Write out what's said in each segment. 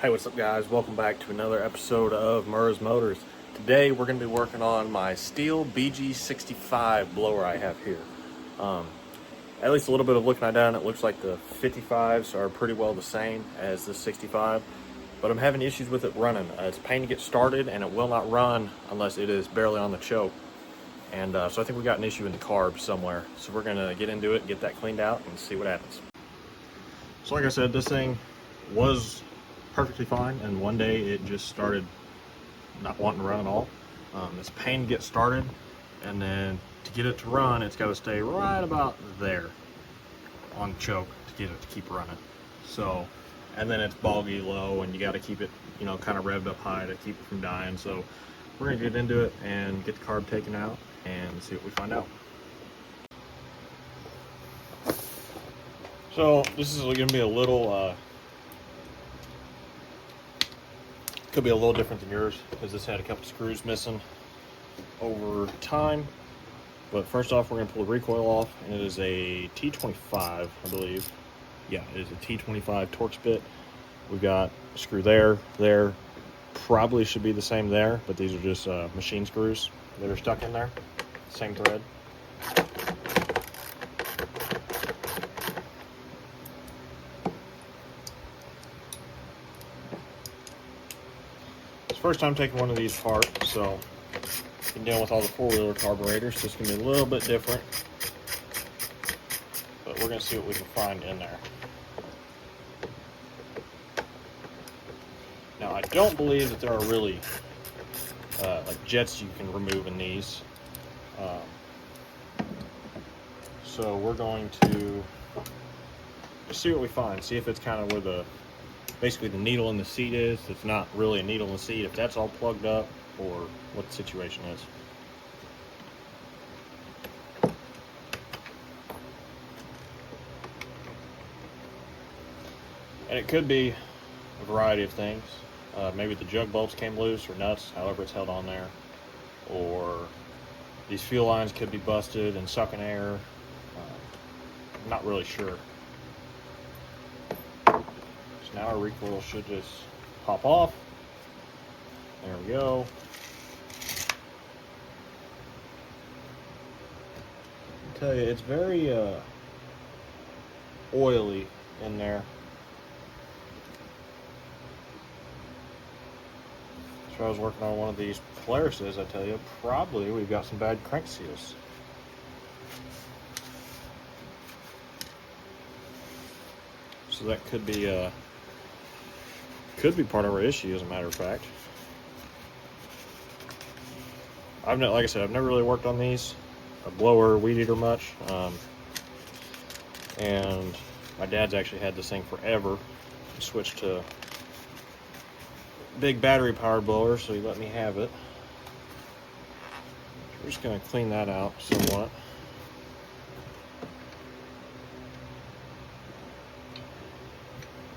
Hey, what's up guys? Welcome back to another episode of Murr's Motors. Today we're going to be working on my Stihl BG65 blower I have here. At least a little bit of looking at it, it looks like the 55s are pretty well the same as the 65, but I'm having issues with it running. It's a pain to get started and it will not run unless it is barely on the choke. And so I think we got an issue in the carb somewhere. So we're going to get into it, get that cleaned out, and see what happens. So like I said, this thing was perfectly fine, and one day it just started not wanting to run at all. It's a pain to get started, and then to get it to run, it's got to stay right about there on choke to get it to keep running. So, and then it's boggy low, and you got to keep it, kind of revved up high to keep it from dying. So we're gonna get into it and get the carb taken out and see what we find out. So this is gonna be a little could be a little different than yours because this had a couple screws missing over time. But first off, we're going to pull the recoil off, and it is a T25, I believe. Yeah, it is a T25 Torx bit. We've got a screw there, probably should be the same there, but these are just machine screws that are stuck in there, same thread. First time taking one of these apart, so been dealing with all the four-wheeler carburetors, so it's going to be a little bit different, but we're going to see what we can find in there. Now, I don't believe that there are really like jets you can remove in these, so we're going to just see what we find, see if it's kind of where basically the needle in the seat is. It's not really a needle in the seat, if that's all plugged up, or what the situation is. And it could be a variety of things. Maybe the jug bolts came loose, or nuts, however it's held on there. Or these fuel lines could be busted and sucking air. I'm not really sure. Now our recoil should just pop off. There we go. I tell you, it's very oily in there. So I was working on one of these Polarises, I tell you, probably we've got some bad crank seals. So that could be part of our issue, as a matter of fact. Like I said, I've never really worked on these, a blower, weed eater much, and my dad's actually had this thing forever. He switched to big battery powered blower, so he let me have it. We're just going to clean that out somewhat.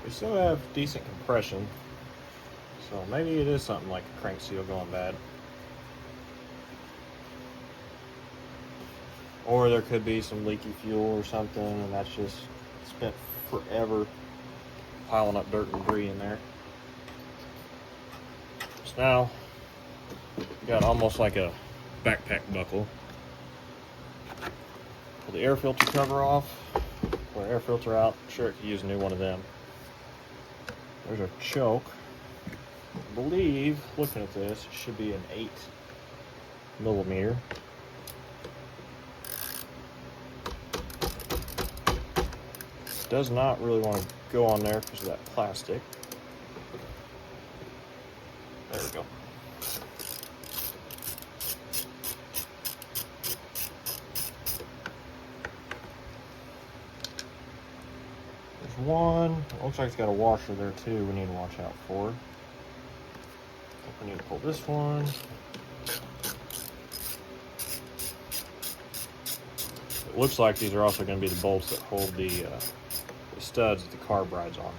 We still have decent compression, so maybe it is something like a crank seal going bad. Or there could be some leaky fuel or something, and that's just spent forever piling up dirt and debris in there. So now, we got almost like a backpack buckle. Pull the air filter cover off, pull the air filter out. I'm sure it could use a new one of them. There's our choke. I believe, looking at this, it should be an 8mm. Does not really want to go on there because of that plastic. There we go. There's one. It looks like it's got a washer there too we need to watch out for. I think we need to pull this one. It looks like these are also going to be the bolts that hold the studs that the carb rides on.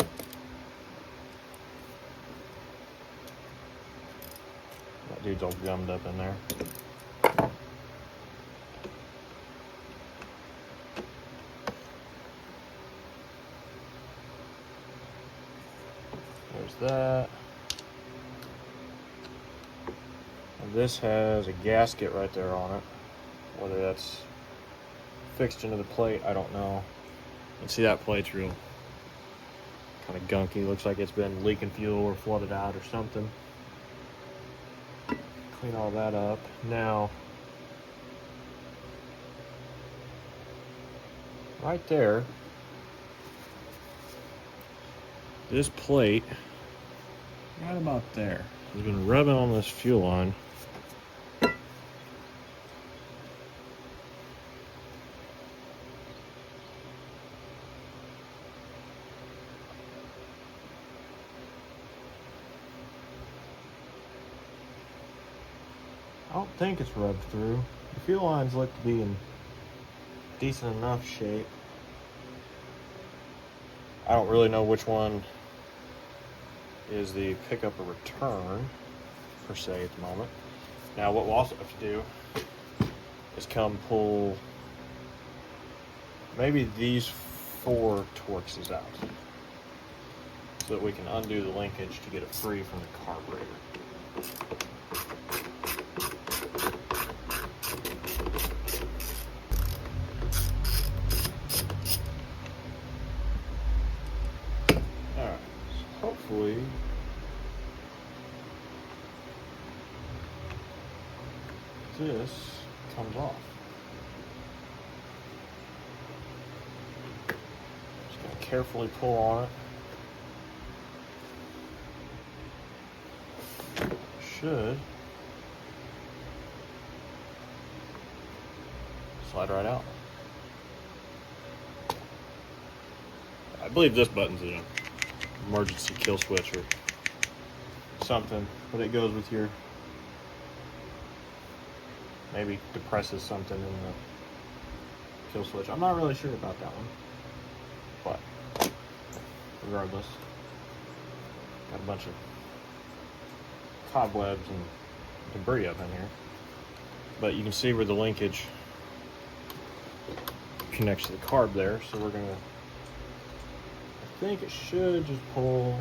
That dude's all gummed up in there. There's that. And this has a gasket right there on it. Whether that's fixed into the plate, I don't know. You can see that plate's real kind of gunky. Looks like it's been leaking fuel or flooded out or something. Clean all that up. Now, right there, this plate, right about there, has been rubbing on this fuel line. I don't think it's rubbed through. The fuel lines look to be in decent enough shape. I don't really know which one is the pickup or return, per se, at the moment. Now, what we'll also have to do is come pull maybe these 4 Torxes out so that we can undo the linkage to get it free from the carburetor. Alright, so hopefully this comes off. Just going to carefully pull on it. Should slide right out. I believe this button's an emergency kill switch or something, but it goes with your, maybe depresses something in the kill switch. I'm not really sure about that one, but regardless, got a bunch of cobwebs and debris up in here, but you can see where the linkage connects to the carb there, so we're gonna, I think it should just pull,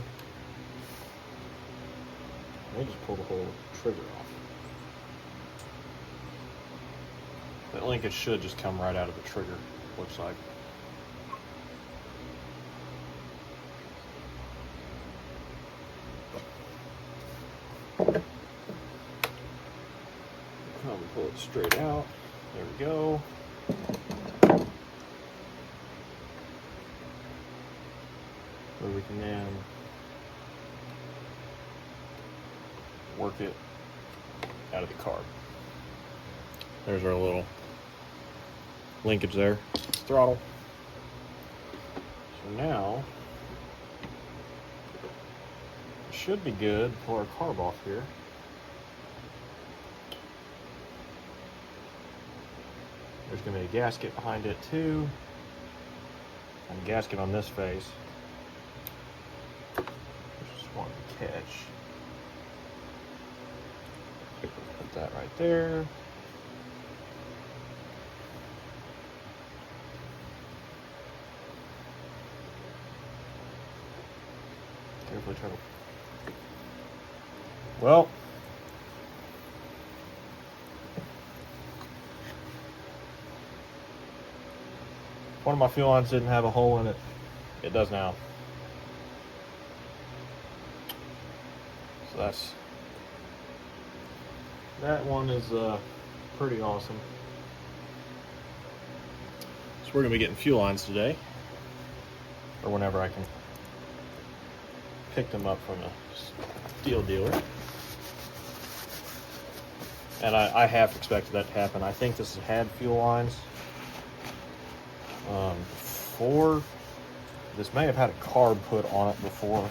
I may just pull the whole trigger off. That linkage should just come right out of the trigger, looks like. Probably pull it straight out. There we go. Where we can then work it out of the carb. There's our little linkage there. Throttle. So now it should be good to pull our carb off here. There's going to be a gasket behind it too, and a gasket on this face. Just one to catch. Put that right there. Carefully try to. Well. One of my fuel lines didn't have a hole in it. It does now. So that one is pretty awesome. So we're gonna be getting fuel lines today, or whenever I can pick them up from a Stihl dealer. And I half expected that to happen. I think this had fuel lines before. This may have had a carb put on it before.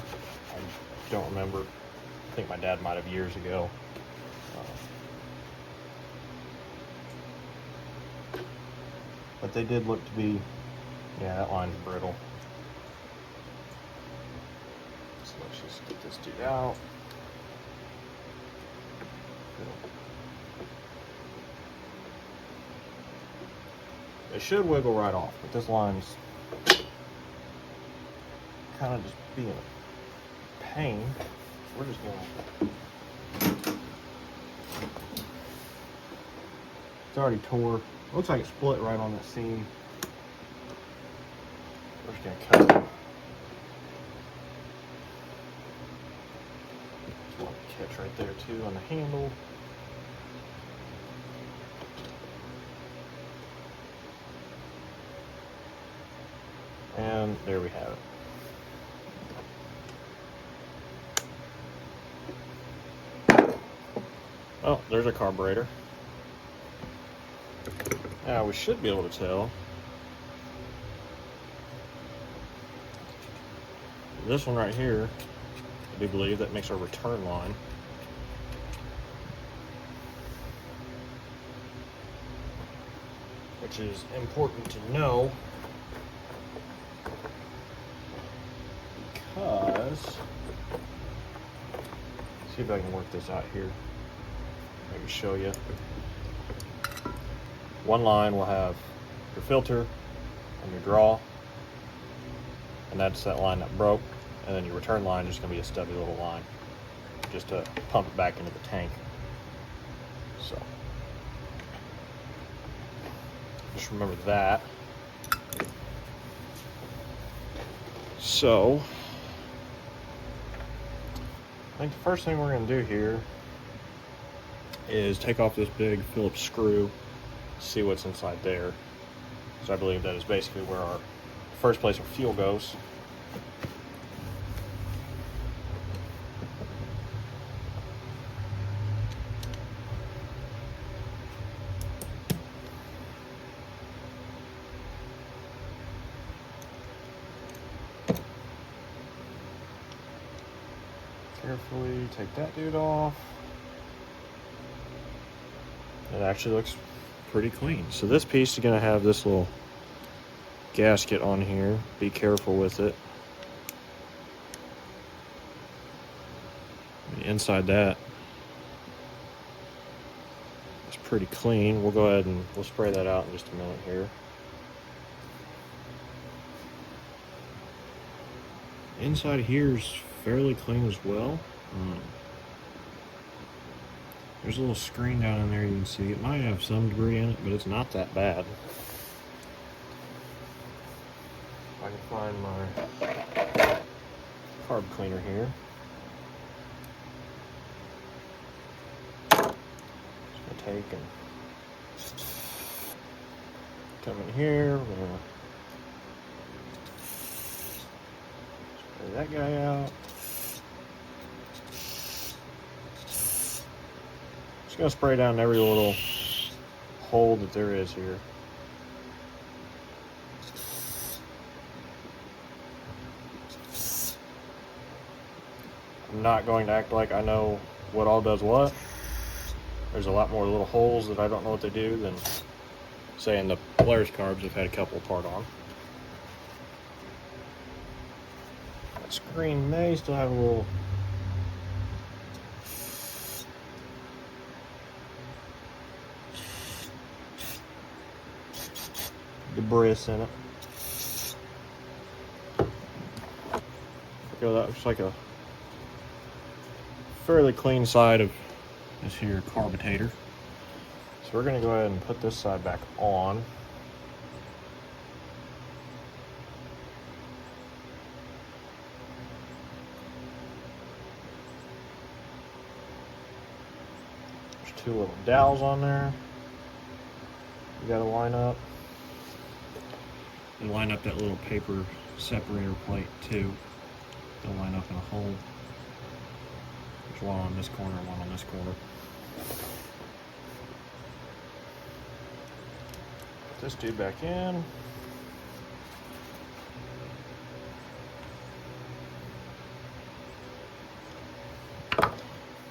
I don't remember. I think my dad might have years ago. But they did look to be, yeah, that line's brittle. So let's just get this dude out. It should wiggle right off, but this line's kind of just being a pain. We're just gonna. It's already tore. Looks like it split right on that seam. We're just gonna cut it. Catch right there too on the handle. And there we have it. Oh, there's a carburetor. Now we should be able to tell. This one right here, I do believe that makes our return line. Which is important to know because, see if I can work this out here. Maybe show you. One line will have your filter and your draw, and that's that line that broke. And then your return line is just gonna be a stubby little line, just to pump it back into the tank. So just remember that. So I think the first thing we're gonna do here is take off this big Phillips screw, see what's inside there. So I believe that is basically where our first place our fuel goes. Carefully take that dude off. It actually looks pretty clean. So this piece is going to have this little gasket on here. Be careful with it. Inside that, it's pretty clean. We'll go ahead and we'll spray that out in just a minute here. Inside here is fairly clean as well. There's a little screen down in there you can see. It might have some debris in it, but it's not that bad. If I can find my carb cleaner here. Just gonna take and come in here. We're gonna spray that guy out. Just gonna spray down every little hole that there is here. I'm not going to act like I know what all does what. There's a lot more little holes that I don't know what they do than, say, in the Polaris carbs I've had a couple apart on. That screen may still have a little debris in it. That looks like a fairly clean side of this here carburetor. So we're going to go ahead and put this side back on. There's two little dowels on there. You got to line up. And line up that little paper separator plate too. They'll line up in a hole. There's one on this corner, one on this corner. Put this dude back in.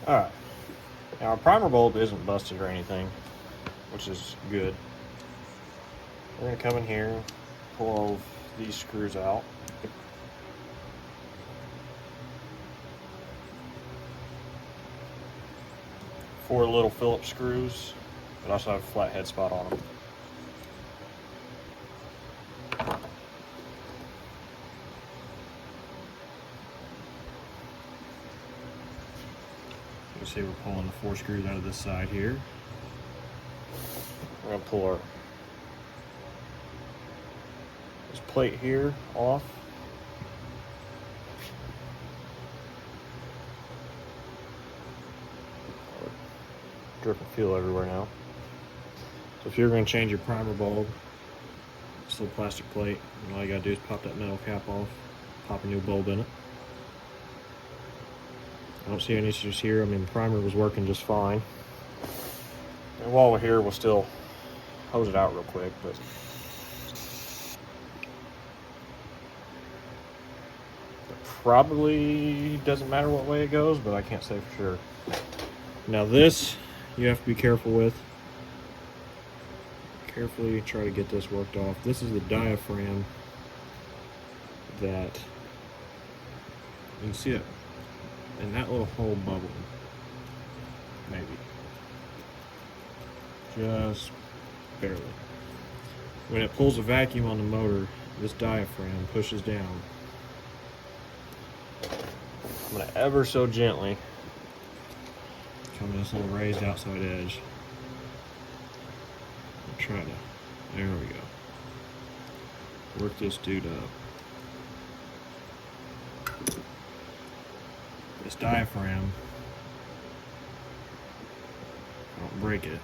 Alright. Now our primer bulb isn't busted or anything, which is good. We're going to come in here, pull all of these screws out. Four little Phillips screws that also have a flat head spot on them. You can see we're pulling the 4 screws out of this side here. We're going to pull this plate here off. Dripping fuel everywhere now. So if you're going to change your primer bulb, this little plastic plate, and all you got to do is pop that metal cap off, pop a new bulb in it. I don't see any issues here. I mean, the primer was working just fine. And while we're here, we'll still hose it out real quick, but it probably doesn't matter what way it goes, but I can't say for sure. Now this, you have to be careful with. Carefully try to get this worked off. This is the diaphragm that you can see it in that little hole bubbling. Maybe. Just barely. When it pulls a vacuum on the motor, this diaphragm pushes down. I'm going to ever so gently come to this little raised outside edge. Try to, there we go. Work this dude up. This diaphragm, don't break it.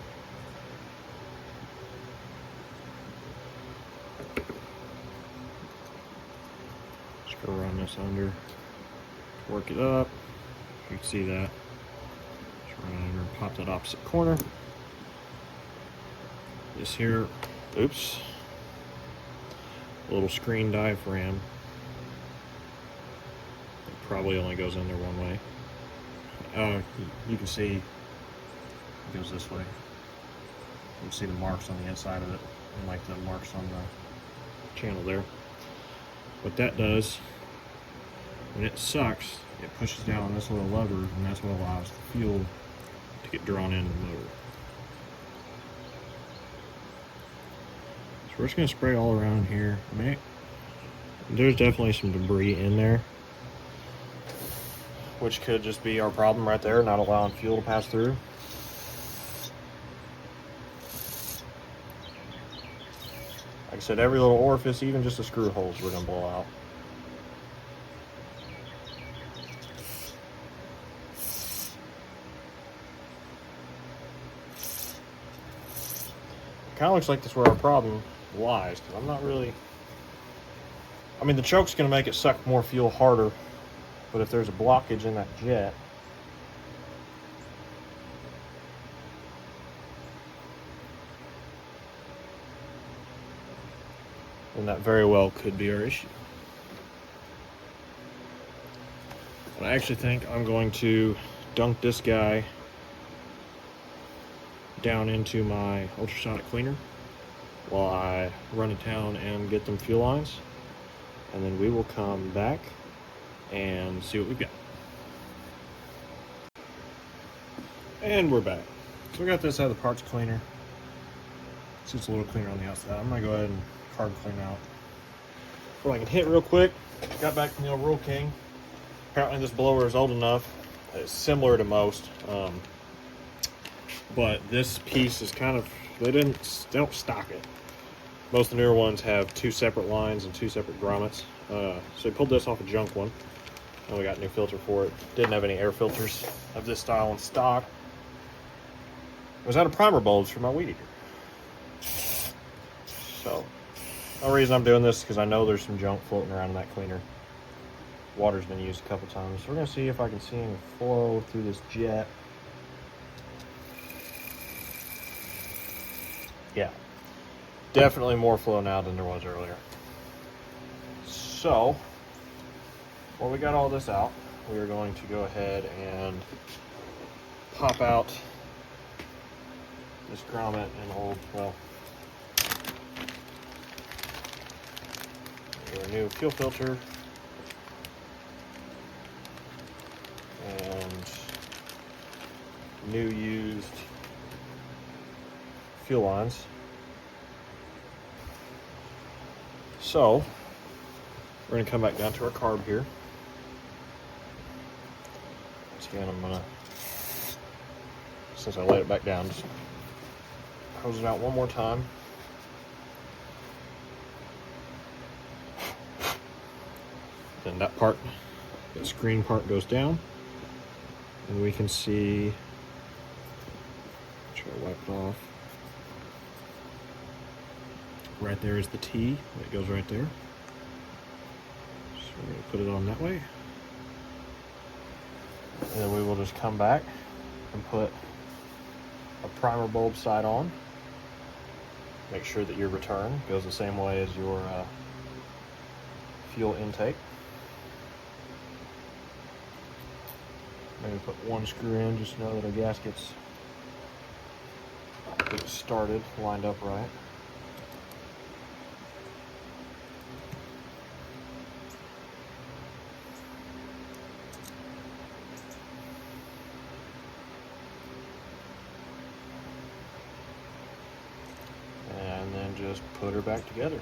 Just go run this under, work it up. You can see that. Just run under and pop that opposite corner. This here, oops, a little screen diaphragm. It probably only goes in there one way. You can see it goes this way. You can see the marks on the inside of it, and like the marks on the channel there. What that does, when it sucks, it pushes down on this little lever, and that's what allows the fuel to get drawn into the motor. We're just going to spray all around here. There's definitely some debris in there, which could just be our problem right there, not allowing fuel to pass through. Like I said, every little orifice, even just the screw holes, we're going to blow out. Kind of looks like that's where our problem lies, because I'm not really, I mean, the choke's going to make it suck more fuel harder, but if there's a blockage in that jet, then that very well could be our issue. And I actually think I'm going to dunk this guy down into my ultrasonic cleaner while I run to town and get them fuel lines, and then we will come back and see what we've got. And we're back. So we got this out of the parts cleaner. It's just a little cleaner on the outside. I'm gonna go ahead and carb clean out. What I can hit real quick, got back from the old Roll King. Apparently this blower is old enough. It's similar to most, but this piece is kind of, they don't stock it. Most of the newer ones have 2 separate lines and 2 separate grommets. So we pulled this off a junk one, and we got a new filter for it. Didn't have any air filters of this style in stock. I was out of primer bulbs for my weed eater. So, the reason I'm doing this is because I know there's some junk floating around in that cleaner. Water's been used a couple times. So we're going to see if I can see any flow through this jet. Yeah, definitely more flow now than there was earlier. So, while we got all this out, we are going to go ahead and pop out this grommet and old, well, a new fuel filter and new used fuel lines. So we're going to come back down to our carb here. Once again, I'm going to since I laid it back down, just hose it out one more time. Then that part, the screen part goes down, and we can see, try to wipe it off. Right there is the T, it goes right there. So we're going to put it on that way. And then we will just come back and put a primer bulb side on. Make sure that your return goes the same way as your fuel intake. Maybe put one screw in just to know that our gaskets get started, lined up right. And then just put her back together.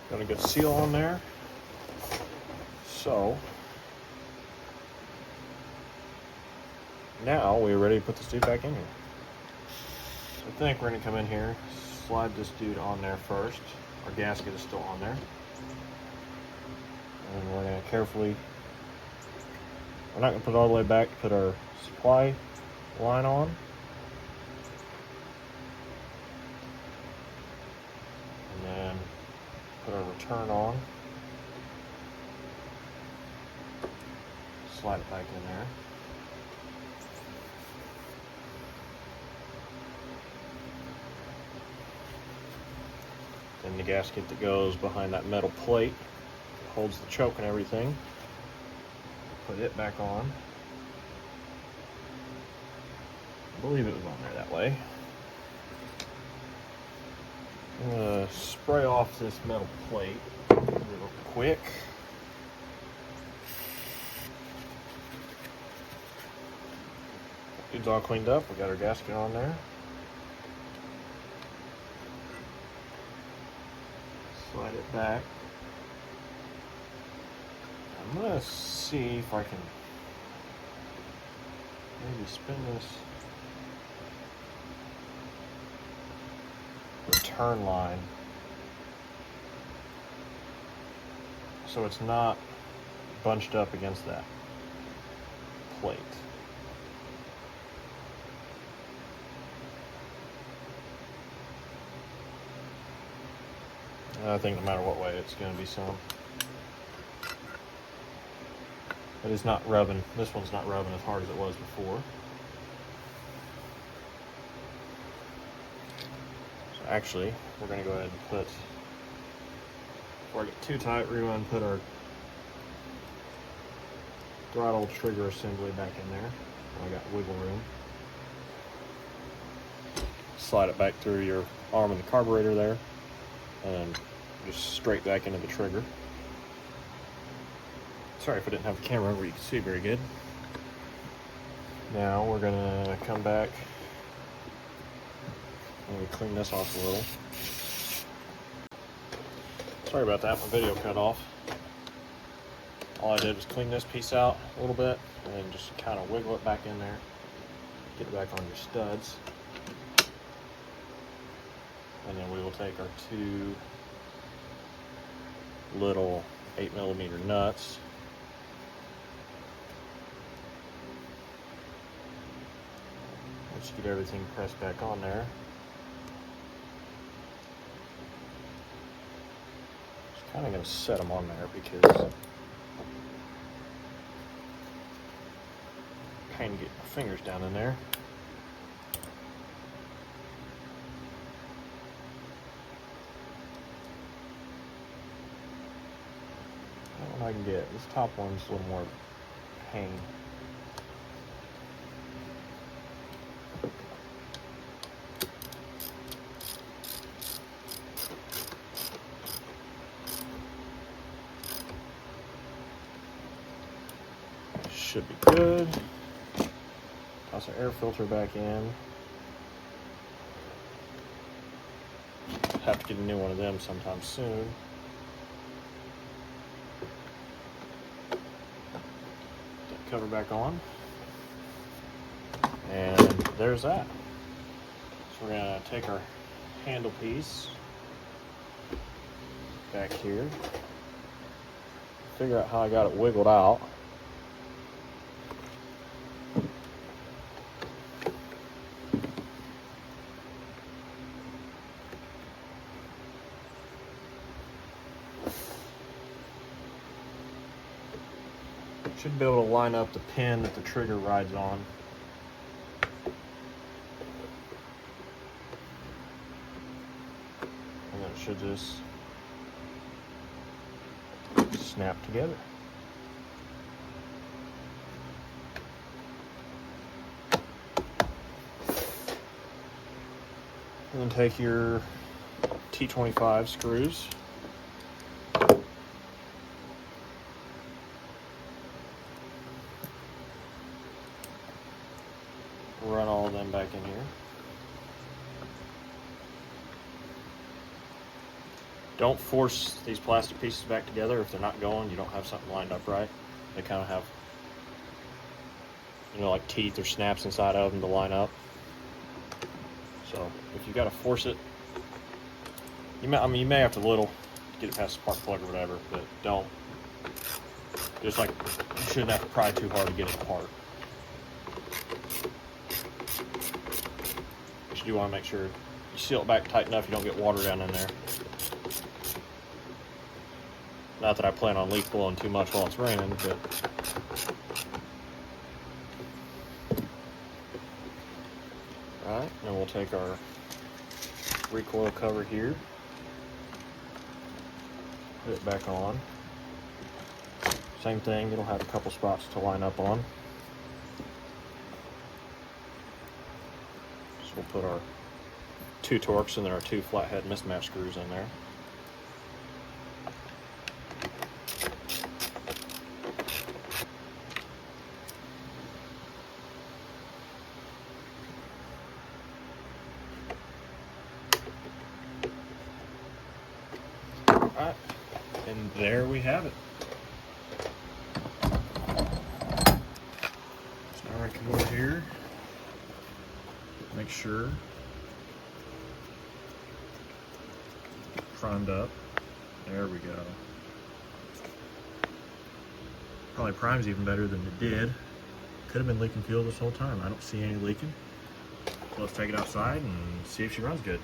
Got a good seal on there. So now we're ready to put this dude back in here. So I think we're going to come in here, slide this dude on there first. Our gasket is still on there. And we're going to carefully, we're not going to put it all the way back, put our supply line on. And then put our return on. Slide it back in there. Then the gasket that goes behind that metal plate holds the choke and everything. Put it back on. I believe it was on there that way. I'm gonna spray off this metal plate real quick. Dude's all cleaned up. We got our gasket on there. Slide it back. I'm gonna see if I can maybe spin this return line so it's not bunched up against that plate. And I think no matter what way, it's going to be some. It is not rubbing. This one's not rubbing as hard as it was before. So actually, we're going to go ahead and put, before I get too tight, we're going to put our throttle trigger assembly back in there. I got wiggle room. Slide it back through your arm of the carburetor there, and just straight back into the trigger. Sorry if I didn't have the camera where you can see very good. Now we're gonna come back and we clean this off a little. Sorry about that, my video cut off. All I did was clean this piece out a little bit and then just kind of wiggle it back in there. Get it back on your studs. And then we will take our two little 8mm nuts. Once you get everything pressed back on there, just kind of going to set them on there because pain to get my fingers down in there. That one I can get. This top one's a little more pain. should be good. Toss our air filter back in. Have to get a new one of them sometime soon. Put that cover back on. And there's that. So we're gonna take our handle piece back here, figure out how I got it wiggled out. Should be able to line up the pin that the trigger rides on. And then it should just snap together. And then take your T25 screws. Run all of them back in here. Don't force these plastic pieces back together. If they're not going, you don't have something lined up right. They kind of have, you know, like teeth or snaps inside of them to line up. So if you got to force it, you may have to get it past the spark plug or whatever, but don't. Just like you shouldn't have to pry too hard to get it apart. But you do want to make sure you seal it back tight enough you don't get water down in there. Not that I plan on leaf blowing too much while it's raining, but alright, then we'll take our recoil cover here, put it back on. Same thing, it'll have a couple spots to line up on. So we'll put our 2 Torx and then our 2 flathead mismatch screws in there. Alright, and there we have it. So now I come over here, make sure primed up. There we go. Probably primes even better than it did. Could have been leaking fuel this whole time. I don't see any leaking. So let's take it outside and see if she runs good.